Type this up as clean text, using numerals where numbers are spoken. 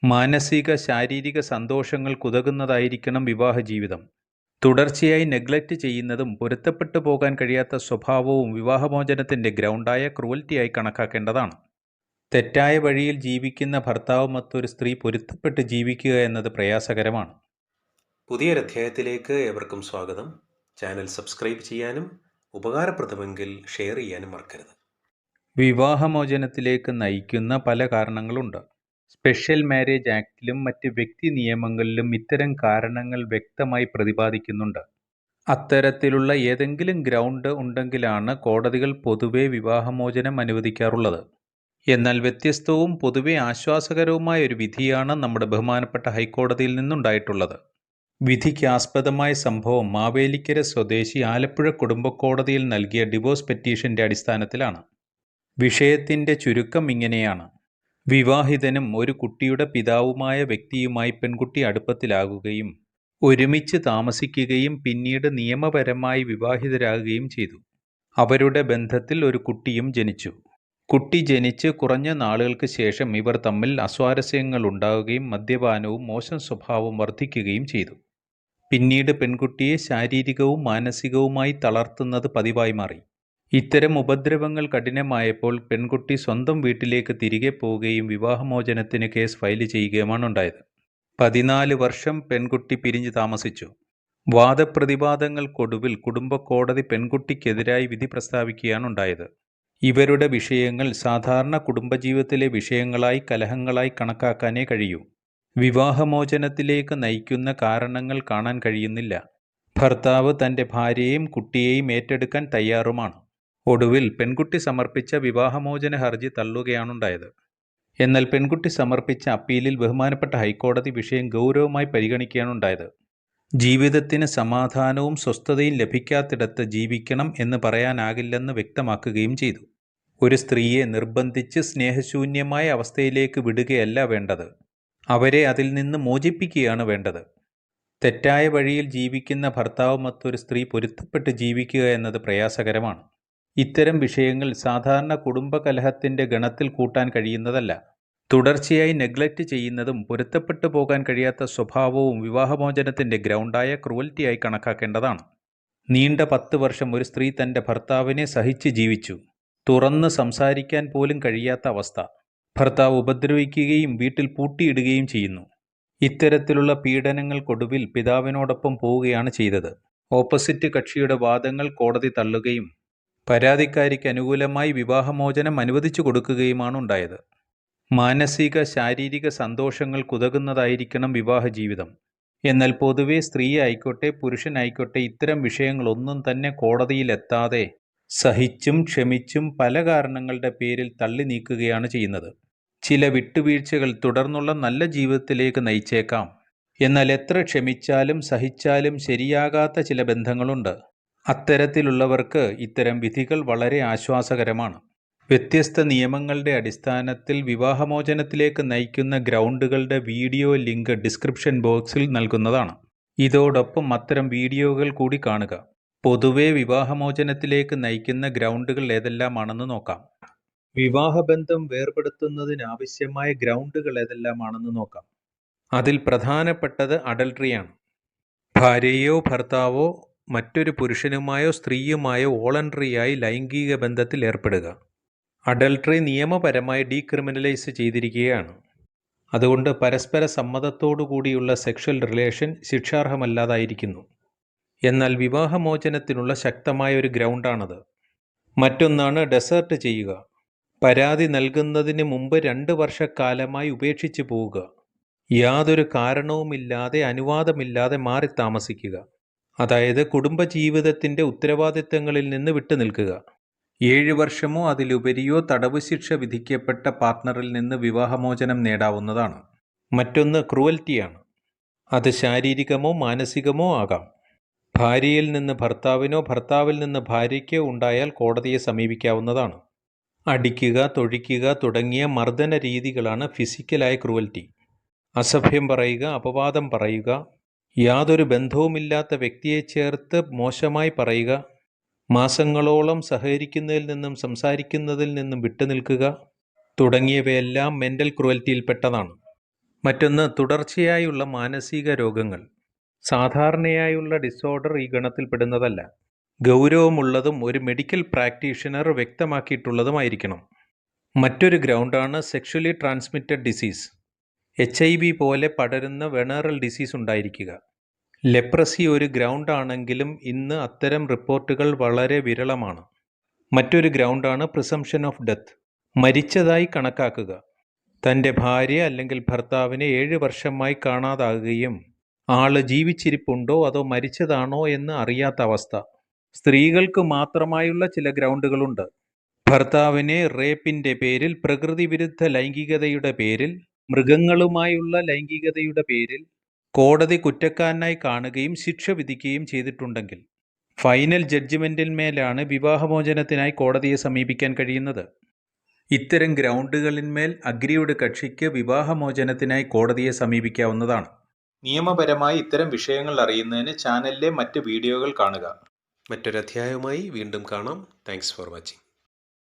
മാനസിക, ശാരീരിക സന്തോഷങ്ങൾക്കുതകുന്നതായിരിക്കണം വിവാഹജീവിതം. തുടർച്ചയായി നെഗ്ലക്റ്റ് ചെയ്യുന്നതും പൊരുത്തപ്പെട്ടു പോകാൻ കഴിയാത്ത സ്വഭാവവും വിവാഹമോചനത്തിന്റെ ഗ്രൗണ്ടായ ക്രൂവൽറ്റിയായി കണക്കാക്കേണ്ടതാണ്. തെറ്റായ വഴിയിൽ ജീവിക്കുന്ന ഭർത്താവുമൊത്തൊരു സ്ത്രീ പൊരുത്തപ്പെട്ട് ജീവിക്കുക എന്നത് പ്രയാസകരമാണ്. പുതിയൊരധ്യായത്തിലേക്ക് ഏവർക്കും സ്വാഗതം. ചാനൽ സബ്സ്ക്രൈബ് ചെയ്യാനും ഉപകാരപ്രദമെങ്കിൽ ഷെയർ ചെയ്യാനും മറക്കരുത്. വിവാഹമോചനത്തിലേക്ക് നയിക്കുന്ന പല കാരണങ്ങളുണ്ട്. സ്പെഷ്യൽ മാരേജ് ആക്ടിലും മറ്റ് വ്യക്തി നിയമങ്ങളിലും ഇത്തരം കാരണങ്ങൾ വ്യക്തമായി പ്രതിപാദിക്കുന്നുണ്ട്. അത്തരത്തിലുള്ള ഏതെങ്കിലും ഗ്രൗണ്ട് ഉണ്ടെങ്കിലാണ് കോടതികൾ പൊതുവെ വിവാഹമോചനം അനുവദിക്കാറുള്ളത്. എന്നാൽ വ്യത്യസ്തവും പൊതുവെ ആശ്വാസകരവുമായ ഒരു വിധിയാണ് നമ്മുടെ ബഹുമാനപ്പെട്ട ഹൈക്കോടതിയിൽ നിന്നുണ്ടായിട്ടുള്ളത്. വിധിക്ക് ആസ്പദമായ സംഭവം മാവേലിക്കര സ്വദേശി ആലപ്പുഴ കുടുംബക്കോടതിയിൽ നൽകിയ ഡിവോഴ്സ് പെറ്റീഷന്റെ അടിസ്ഥാനത്തിലാണ്. വിഷയത്തിന്റെ ചുരുക്കം ഇങ്ങനെയാണ്. വിവാഹിതനും ഒരു കുട്ടിയുടെ പിതാവുമായ വ്യക്തിയുമായി പെൺകുട്ടി അടുപ്പത്തിലാകുകയും ഒരുമിച്ച് താമസിക്കുകയും പിന്നീട് നിയമപരമായി വിവാഹിതരാകുകയും ചെയ്തു. അവരുടെ ബന്ധത്തിൽ ഒരു കുട്ടിയും ജനിച്ചു. കുട്ടി ജനിച്ച് കുറഞ്ഞ നാളുകൾക്ക് ശേഷം ഇവർ തമ്മിൽ അസ്വാരസ്യങ്ങൾ ഉണ്ടാവുകയും മദ്യപാനവും മോശം സ്വഭാവവും വർദ്ധിക്കുകയും ചെയ്തു. പിന്നീട് പെൺകുട്ടിയെ ശാരീരികവും മാനസികവുമായി തളർത്തുന്നത് പതിവായി മാറി. ഇത്തരം ഉപദ്രവങ്ങൾ കഠിനമായപ്പോൾ പെൺകുട്ടി സ്വന്തം വീട്ടിലേക്ക് തിരികെ പോവുകയും വിവാഹമോചനത്തിന് കേസ് ഫയൽ ചെയ്യുകയുമാണുണ്ടായത്. 14 വർഷം പെൺകുട്ടി പിരിഞ്ഞു താമസിച്ചു. വാദപ്രതിവാദങ്ങൾക്കൊടുവിൽ കുടുംബക്കോടതി പെൺകുട്ടിക്കെതിരായി വിധി പ്രസ്താവിക്കുകയാണുണ്ടായത്. ഇവരുടെ വിഷയങ്ങൾ സാധാരണ കുടുംബജീവിതത്തിലെ വിഷയങ്ങളായി കലഹങ്ങളായി കണക്കാക്കാനേ കഴിയൂ. വിവാഹമോചനത്തിലേക്ക് നയിക്കുന്ന കാരണങ്ങൾ കാണാൻ കഴിയുന്നില്ല. ഭർത്താവ് തൻ്റെ ഭാര്യയെയും കുട്ടിയെയും ഏറ്റെടുക്കാൻ തയ്യാറുമാണ്. ഒടുവിൽ പെൺകുട്ടി സമർപ്പിച്ച വിവാഹമോചന ഹർജി തള്ളുകയാണുണ്ടായത്. എന്നാൽ പെൺകുട്ടി സമർപ്പിച്ച അപ്പീലിൽ ബഹുമാനപ്പെട്ട ഹൈക്കോടതി വിഷയം ഗൗരവമായി പരിഗണിക്കുകയാണുണ്ടായത്. ജീവിതത്തിന് സമാധാനവും സ്വസ്ഥതയും ലഭിക്കാത്തിടത്ത് ജീവിക്കണം എന്ന് പറയാനാകില്ലെന്ന് വ്യക്തമാക്കുകയും ചെയ്തു. ഒരു സ്ത്രീയെ നിർബന്ധിച്ച് സ്നേഹശൂന്യമായ അവസ്ഥയിലേക്ക് വിടുകയല്ല വേണ്ടത്, അവരെ അതിൽ നിന്ന് മോചിപ്പിക്കുകയാണ് വേണ്ടത്. തെറ്റായ വഴിയിൽ ജീവിക്കുന്ന ഭർത്താവുമൊത്തൊരു സ്ത്രീ പൊരുത്തപ്പെട്ട് ജീവിക്കുക എന്നത് പ്രയാസകരമാണ്. ഇത്തരം വിഷയങ്ങൾ സാധാരണ കുടുംബകലഹത്തിന്റെ ഗണത്തിൽ കൂട്ടാൻ കഴിയുന്നതല്ല. തുടർച്ചയായി നെഗ്ലക്റ്റ് ചെയ്യുന്നതും പൊരുത്തപ്പെട്ടു പോകാൻ കഴിയാത്ത സ്വഭാവവും വിവാഹമോചനത്തിന്റെ ഗ്രൗണ്ടായ ക്രൂവൽറ്റിയായി കണക്കാക്കേണ്ടതാണ്. നീണ്ട 10 വർഷം ഒരു സ്ത്രീ തൻ്റെ ഭർത്താവിനെ സഹിച്ച് ജീവിച്ചു. തുറന്ന് സംസാരിക്കാൻ പോലും കഴിയാത്ത അവസ്ഥ. ഭർത്താവ് ഉപദ്രവിക്കുകയും വീട്ടിൽ പൂട്ടിയിടുകയും ചെയ്യുന്നു. ഇത്തരത്തിലുള്ള പീഡനങ്ങൾക്കൊടുവിൽ പിതാവിനോടൊപ്പം പോവുകയാണ് ചെയ്തത്. ഓപ്പോസിറ്റ് കക്ഷിയുടെ വാദങ്ങൾ കോടതി തള്ളുകയും പരാതിക്കാരിക്ക് അനുകൂലമായി വിവാഹമോചനം അനുവദിച്ചു കൊടുക്കുകയുമാണ് ഉണ്ടായത്. മാനസിക, ശാരീരിക സന്തോഷങ്ങൾക്കുതകുന്നതായിരിക്കണം വിവാഹജീവിതം. എന്നാൽ പൊതുവെ സ്ത്രീ ആയിക്കോട്ടെ പുരുഷനായിക്കോട്ടെ ഇത്തരം വിഷയങ്ങളൊന്നും തന്നെ കോടതിയിലെത്താതെ സഹിച്ചും ക്ഷമിച്ചും പല കാരണങ്ങളുടെ പേരിൽ തള്ളി നീക്കുകയാണ് ചെയ്യുന്നത്. ചില വിട്ടുവീഴ്ചകൾ തുടർന്നുള്ള നല്ല ജീവിതത്തിലേക്ക് നയിച്ചേക്കാം. എന്നാൽ എത്ര ക്ഷമിച്ചാലും സഹിച്ചാലും ശരിയാകാത്ത ചില ബന്ധങ്ങളുണ്ട്. അത്തരത്തിലുള്ളവർക്ക് ഇത്തരം വിധികൾ വളരെ ആശ്വാസകരമാണ്. വ്യത്യസ്ത നിയമങ്ങളുടെ അടിസ്ഥാനത്തിൽ വിവാഹമോചനത്തിലേക്ക് നയിക്കുന്ന ഗ്രൗണ്ടുകളുടെ വീഡിയോ ലിങ്ക് ഡിസ്ക്രിപ്ഷൻ ബോക്സിൽ നൽകുന്നതാണ്. ഇതോടൊപ്പം അത്തരം വീഡിയോകൾ കൂടി കാണുക. പൊതുവെ വിവാഹമോചനത്തിലേക്ക് നയിക്കുന്ന ഗ്രൗണ്ടുകൾ ഏതെല്ലാമാണെന്ന് നോക്കാം. വിവാഹബന്ധം വേർപെടുത്തുന്നതിനാവശ്യമായ ഗ്രൗണ്ടുകൾ ഏതെല്ലാമാണെന്ന് നോക്കാം. അതിൽ പ്രധാനപ്പെട്ടത് അഡൾട്ടറിയാണ്. ഭാര്യയോ ഭർത്താവോ മറ്റൊരു പുരുഷനുമായോ സ്ത്രീയുമായോ വോളണ്ടറിയായി ലൈംഗിക ബന്ധത്തിൽ ഏർപ്പെടുക. അഡൾട്ടറി നിയമപരമായി ഡീക്രിമിനലൈസ് ചെയ്തിരിക്കുകയാണ്. അതുകൊണ്ട് പരസ്പര സമ്മതത്തോടുകൂടിയുള്ള സെക്ഷൽ റിലേഷൻ ശിക്ഷാർഹമല്ലാതായിരിക്കുന്നു. എന്നാൽ വിവാഹമോചനത്തിനുള്ള ശക്തമായ ഒരു ഗ്രൗണ്ടാണത്. മറ്റൊന്നാണ് ഡെസേർട്ട് ചെയ്യുക. പരാതി നൽകുന്നതിന് മുമ്പ് 2 വർഷക്കാലമായി ഉപേക്ഷിച്ചു പോവുക. യാതൊരു കാരണവുമില്ലാതെ അനുവാദമില്ലാതെ മാറി താമസിക്കുക. അതായത് കുടുംബജീവിതത്തിൻ്റെ ഉത്തരവാദിത്തങ്ങളിൽ നിന്ന് വിട്ടുനിൽക്കുക. 7 വർഷമോ അതിലുപരിയോ തടവ് ശിക്ഷ വിധിക്കപ്പെട്ട പാർട്ട്ണറിൽ നിന്ന് വിവാഹമോചനം നേടാവുന്നതാണ്. മറ്റൊന്ന് ക്രൂവൽറ്റിയാണ്. അത് ശാരീരികമോ മാനസികമോ ആകാം. ഭാര്യയിൽ നിന്ന് ഭർത്താവിനോ ഭർത്താവിൽ നിന്ന് ഭാര്യയ്ക്കോ ഉണ്ടായാൽ കോടതിയെ സമീപിക്കാവുന്നതാണ്. അടിക്കുക, തൊഴിക്കുക തുടങ്ങിയ മർദ്ദന രീതികളാണ് ഫിസിക്കലായ ക്രൂവൽറ്റി. അസഭ്യം പറയുക, അപവാദം പറയുക, യാതൊരു ബന്ധവുമില്ലാത്ത വ്യക്തിയെ ചേർത്ത് മോശമായി പറയുക, മാസങ്ങളോളം സഹകരിക്കുന്നതിൽ നിന്നും സംസാരിക്കുന്നതിൽ നിന്നും വിട്ടുനിൽക്കുക തുടങ്ങിയവയെല്ലാം മെൻ്റൽ ക്രൂവൽറ്റിയിൽപ്പെട്ടതാണ്. മറ്റൊന്ന് തുടർച്ചയായുള്ള മാനസിക രോഗങ്ങൾ. സാധാരണയായുള്ള ഡിസോർഡർ ഈ ഗണത്തിൽപ്പെടുന്നതല്ല. ഗൗരവമുള്ളതും ഒരു മെഡിക്കൽ പ്രാക്ടീഷണർ വ്യക്തമാക്കിയിട്ടുള്ളതുമായിരിക്കണം. മറ്റൊരു ഗ്രൗണ്ടാണ് സെക്ഷലി ട്രാൻസ്മിറ്റഡ് ഡിസീസ്. HIV പോലെ പടരുന്ന വെനറൽ ഡിസീസ് ഉണ്ടായിരിക്കുക. ലെപ്രസി ഒരു ഗ്രൗണ്ട് ആണെങ്കിലും ഇന്ന് അത്തരം റിപ്പോർട്ടുകൾ വളരെ വിരളമാണ്. മറ്റൊരു ഗ്രൗണ്ടാണ് പ്രിസംപ്ഷൻ ഓഫ് ഡെത്ത്. മരിച്ചതായി കണക്കാക്കുക. തൻ്റെ ഭാര്യ അല്ലെങ്കിൽ ഭർത്താവിനെ 7 വർഷമായി കാണാതാകുകയും ആള് ജീവിച്ചിരിപ്പുണ്ടോ അതോ മരിച്ചതാണോ എന്ന് അറിയാത്ത അവസ്ഥ. സ്ത്രീകൾക്ക് മാത്രമായുള്ള ചില ഗ്രൗണ്ടുകളുണ്ട്. ഭർത്താവിനെ റേപ്പിൻ്റെ പേരിൽ, പ്രകൃതി വിരുദ്ധ ലൈംഗികതയുടെ പേരിൽ, മൃഗങ്ങളുമായുള്ള ലൈംഗികതയുടെ പേരിൽ കോടതി കുറ്റക്കാരനായി കാണുകയും ശിക്ഷ വിധിക്കുകയും ചെയ്തിട്ടുണ്ടെങ്കിൽ ഫൈനൽ ജഡ്ജ്മെൻറ്റിന്മേലാണ് വിവാഹമോചനത്തിനായി കോടതിയെ സമീപിക്കാൻ കഴിയുന്നത്. ഇത്തരം ഗ്രൗണ്ടുകളിന്മേൽ അഗ്രിയുടെ കക്ഷിക്ക് വിവാഹമോചനത്തിനായി കോടതിയെ സമീപിക്കാവുന്നതാണ്. നിയമപരമായി ഇത്തരം വിഷയങ്ങൾ അറിയുന്നതിന് ചാനലിലെ മറ്റ് വീഡിയോകൾ കാണുക. മറ്റൊരധ്യായവുമായി വീണ്ടും കാണാം. Thanks for watching.